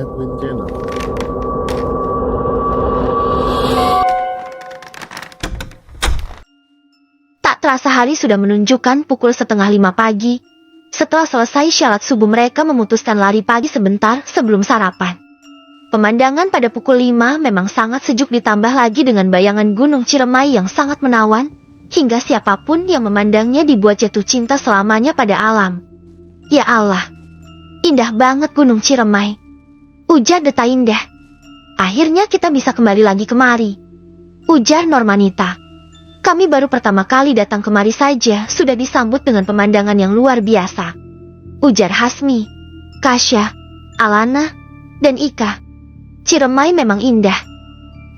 Edwin Channel. Tak terasa hari sudah menunjukkan pukul 4:30 pagi. Setelah selesai syarat subuh mereka memutuskan lari pagi sebentar sebelum sarapan. Pemandangan pada pukul 5 memang sangat sejuk ditambah lagi dengan bayangan Gunung Ciremai yang sangat menawan, hingga siapapun yang memandangnya dibuat jatuh cinta selamanya pada alam. Ya Allah, indah banget Gunung Ciremai, ujar Deta Indah. Akhirnya kita bisa kembali lagi kemari, ujar Normanita. Kami baru pertama kali datang kemari saja sudah disambut dengan pemandangan yang luar biasa, ujar Hasmi, Kasya, Alana, dan Ika. Ciremai memang indah,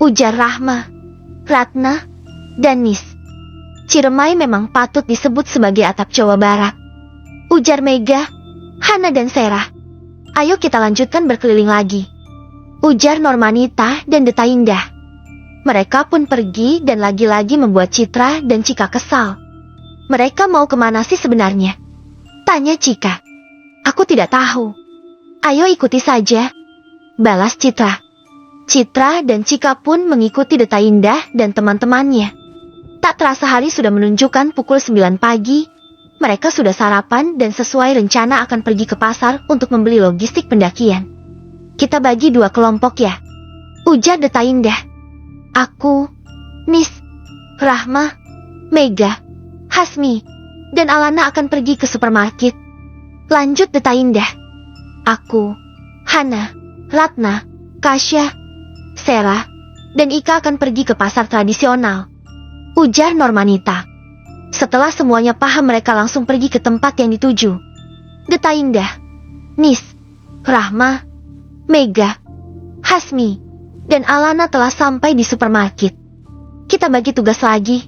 ujar Rahma, Ratna, dan Nis. Ciremai memang patut disebut sebagai atap Jawa Barat, ujar Mega, Hana, dan Serah. Ayo kita lanjutkan berkeliling lagi, ujar Normanita dan Deta Indah. Mereka pun pergi dan lagi-lagi membuat Citra dan Cika kesal. Mereka mau kemana sih sebenarnya? Tanya Cika. Aku tidak tahu. Ayo ikuti saja, balas Citra. Citra dan Cika pun mengikuti Deta Indah dan teman-temannya. Tak terasa hari sudah menunjukkan pukul 9 pagi. Mereka sudah sarapan dan sesuai rencana akan pergi ke pasar untuk membeli logistik pendakian. Kita bagi 2 kelompok ya, ujar Deta Indah. Aku, Nis, Rahma, Mega, Hasmi, dan Alana akan pergi ke supermarket, lanjut Deta Indah. Aku, Hana, Ratna, Kasya, Serah, dan Ika akan pergi ke pasar tradisional, ujar Normanita. Setelah semuanya paham mereka langsung pergi ke tempat yang dituju. Deta Indah, Nis, Rahma, Mega, Hasmi, dan Alana telah sampai di supermarket. Kita bagi tugas lagi,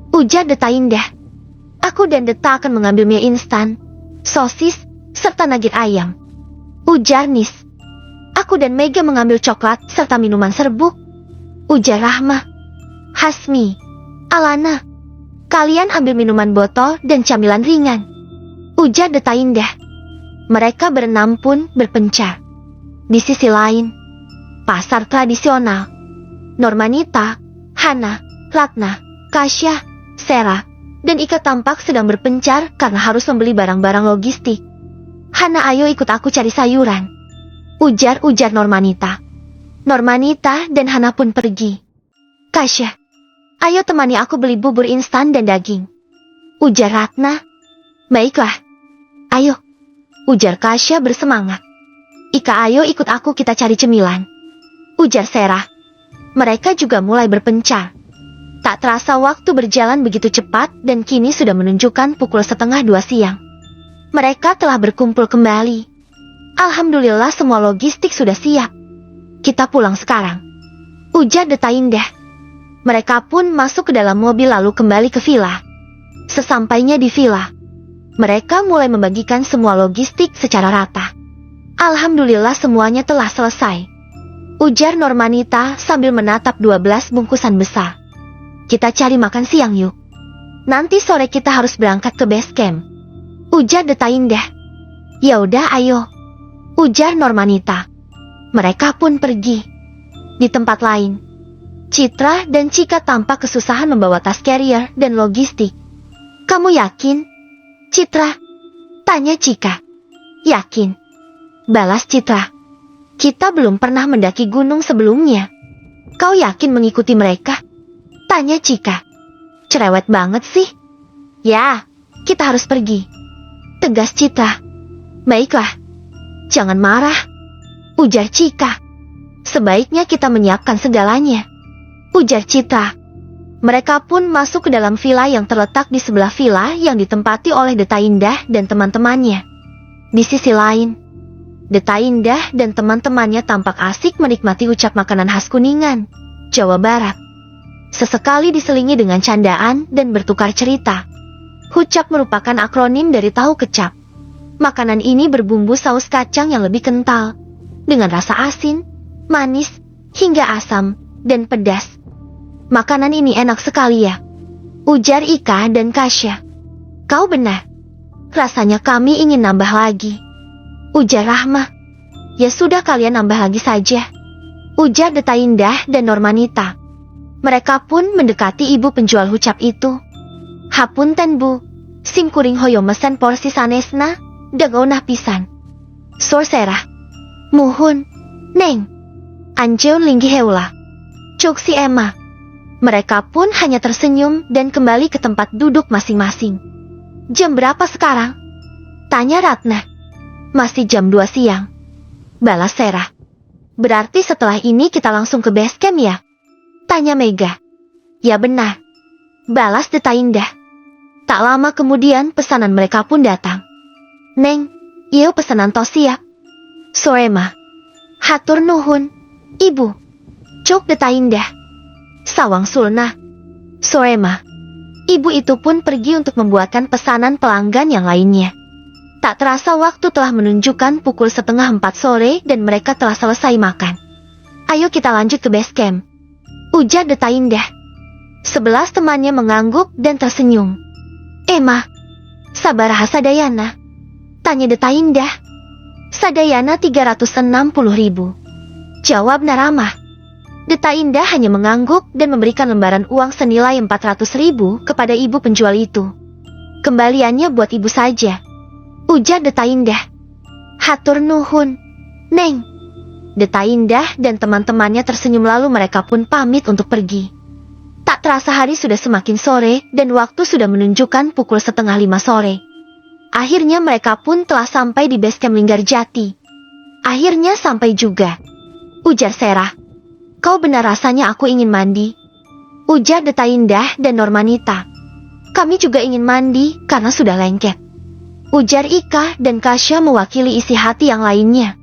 ujar Deta Indah. Aku dan Deta akan mengambil mie instan, sosis, serta nugget ayam, ujar Nis. Aku dan Mega mengambil coklat serta minuman serbuk, ujar Rahma. Hasmi, Alana, kalian ambil minuman botol dan camilan ringan, ujar Deta Indah. Mereka berenam pun berpencar. Di sisi lain, pasar tradisional. Normanita, Hana, Ratna, Kasya, Serah, dan Ika tampak sedang berpencar karena harus membeli barang-barang logistik. Hana, ayo ikut aku cari sayuran, ujar Normanita. Normanita dan Hana pun pergi. Kasya, ayo temani aku beli bubur instan dan daging, ujar Ratna. Baiklah, ayo, ujar Kasya bersemangat. Ika, ayo ikut aku kita cari cemilan, ujar Serah. Mereka juga mulai berpencar. Tak terasa waktu berjalan begitu cepat dan kini sudah menunjukkan pukul 1:30 siang. Mereka telah berkumpul kembali. Alhamdulillah semua logistik sudah siap. Kita pulang sekarang, ujar Deta Indah. Mereka pun masuk ke dalam mobil lalu kembali ke villa. Sesampainya di villa, mereka mulai membagikan semua logistik secara rata. Alhamdulillah semuanya telah selesai, ujar Normanita sambil menatap 12 bungkusan besar. Kita cari makan siang yuk. Nanti sore kita harus berangkat ke base camp, ujar Deta Indah. Ya udah ayo, ujar Normanita. Mereka pun pergi. Di tempat lain, Citra dan Cika tampak kesusahan membawa tas carrier dan logistik. Kamu yakin, Citra? Tanya Cika. Yakin, balas Citra. Kita belum pernah mendaki gunung sebelumnya. Kau yakin mengikuti mereka? Tanya Cika. Cerewet banget sih. Ya, kita harus pergi, tegas Citra. Baiklah, jangan marah, ujar Cika. Sebaiknya kita menyiapkan segalanya, ujar Citra. Mereka pun masuk ke dalam villa yang terletak di sebelah villa yang ditempati oleh Deta Indah dan teman-temannya. Di sisi lain, Deta Indah dan teman-temannya tampak asik menikmati ucap makanan khas Kuningan, Jawa Barat. Sesekali diselingi dengan candaan dan bertukar cerita. Hucap merupakan akronim dari tahu kecap. Makanan ini berbumbu saus kacang yang lebih kental, dengan rasa asin, manis, hingga asam, dan pedas. Makanan ini enak sekali ya, ujar Ika dan Kasya. Kau benar, rasanya kami ingin nambah lagi, ujar Rahma. Ya sudah, kalian nambah lagi saja, ujar Deta Indah dan Normanita. Mereka pun mendekati ibu penjual hucap itu. Hapunten bu, sim kuring hoyo mesen porsi sanesna, dagonah pisan. Sorserah. Muhun, Neng. Anjeun linggi heula. Cuk si Emma. Mereka pun hanya tersenyum dan kembali ke tempat duduk masing-masing. Jam berapa sekarang? Tanya Ratna. Masih jam 2 siang. Balas Serah. Berarti setelah ini kita langsung ke base camp ya? Tanya Mega. Ya benar. Balas Deta Indah. Tak lama kemudian pesanan mereka pun datang. Neng, iyo pesanan tos siap. Sorema. Hatur nuhun, ibu. Cuk Deta Indah. Sawang Sulna. Sorema. Ibu itu pun pergi untuk membuatkan pesanan pelanggan yang lainnya. Tak terasa waktu telah menunjukkan pukul 3:30 sore dan mereka telah selesai makan. Ayo kita lanjut ke base camp, ujar Deta Indah. 11 temannya mengangguk dan tersenyum. Emma, sabaraha sadayana? Tanya Deta Indah. Sadayana 360.000. Jawab Narama. Deta Indah hanya mengangguk dan memberikan lembaran uang senilai 400.000 kepada ibu penjual itu. Kembaliannya buat ibu saja, ujar Deta Indah. Hatur nuhun, Neng. Deta Indah dan teman-temannya tersenyum lalu mereka pun pamit untuk pergi. Tak terasa hari sudah semakin sore dan waktu sudah menunjukkan pukul 4:30 sore. Akhirnya mereka pun telah sampai di base camp Linggarjati. Akhirnya sampai juga, ujar Serah. Kau benar, rasanya aku ingin mandi, ujar Deta Indah dan Normanita. Kami juga ingin mandi karena sudah lengket, ujar Ika dan Kasya mewakili isi hati yang lainnya.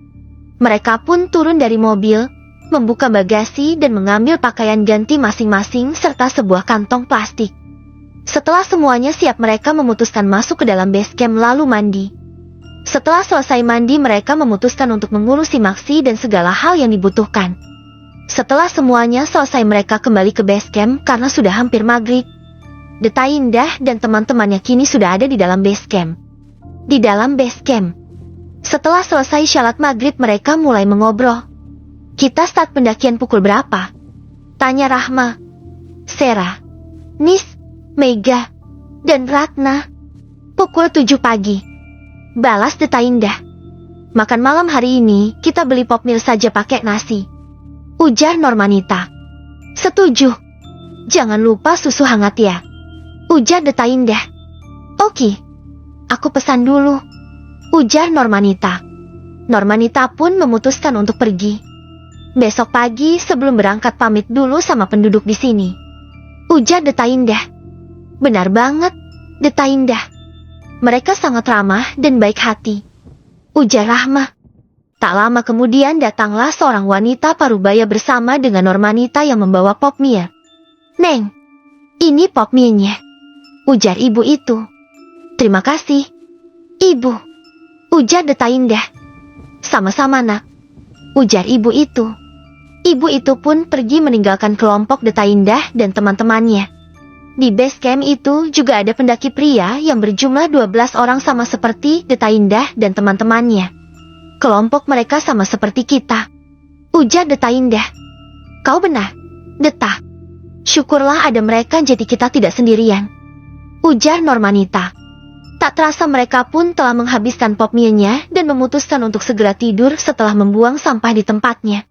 Mereka pun turun dari mobil, membuka bagasi dan mengambil pakaian ganti masing-masing serta sebuah kantong plastik. Setelah semuanya siap mereka memutuskan masuk ke dalam base camp lalu mandi. Setelah selesai mandi mereka memutuskan untuk mengurusi Maxi dan segala hal yang dibutuhkan. Setelah semuanya selesai mereka kembali ke base camp karena sudah hampir maghrib. Deta Indah dan teman-temannya kini sudah ada di dalam base camp. Di dalam base camp, setelah selesai syalat maghrib mereka mulai mengobrol. Kita start pendakian pukul berapa? Tanya Rahma, Serah, Nis, Mega, dan Ratna. Pukul 7 pagi. Balas Deta Indah. Makan malam hari ini kita beli pop meal saja pakai nasi, ujar Normanita. Setuju. Jangan lupa susu hangat ya, ujar Deta Indah. Oke. Aku pesan dulu, ujar Normanita. Normanita pun memutuskan untuk pergi. Besok pagi sebelum berangkat pamit dulu sama penduduk di sini, ujar Deta Indah. Benar banget, Deta Indah. Mereka sangat ramah dan baik hati, ujar Rahma. Tak lama kemudian datanglah seorang wanita parubaya bersama dengan Normanita yang membawa pop mie. Neng, ini pop mie-nya, ujar ibu itu. Terima kasih, ibu, ujar Deta Indah. Sama-sama nak, ujar ibu itu. Ibu itu pun pergi meninggalkan kelompok Deta Indah dan teman-temannya. Di base camp itu juga ada pendaki pria yang berjumlah 12 orang sama seperti Deta Indah dan teman-temannya. Kelompok mereka sama seperti kita, ujar Deta Indah. Kau benar, Deta. Syukurlah ada mereka jadi kita tidak sendirian, ujar Normanita. Tak terasa mereka pun telah menghabiskan pop mie-nya dan memutuskan untuk segera tidur setelah membuang sampah di tempatnya.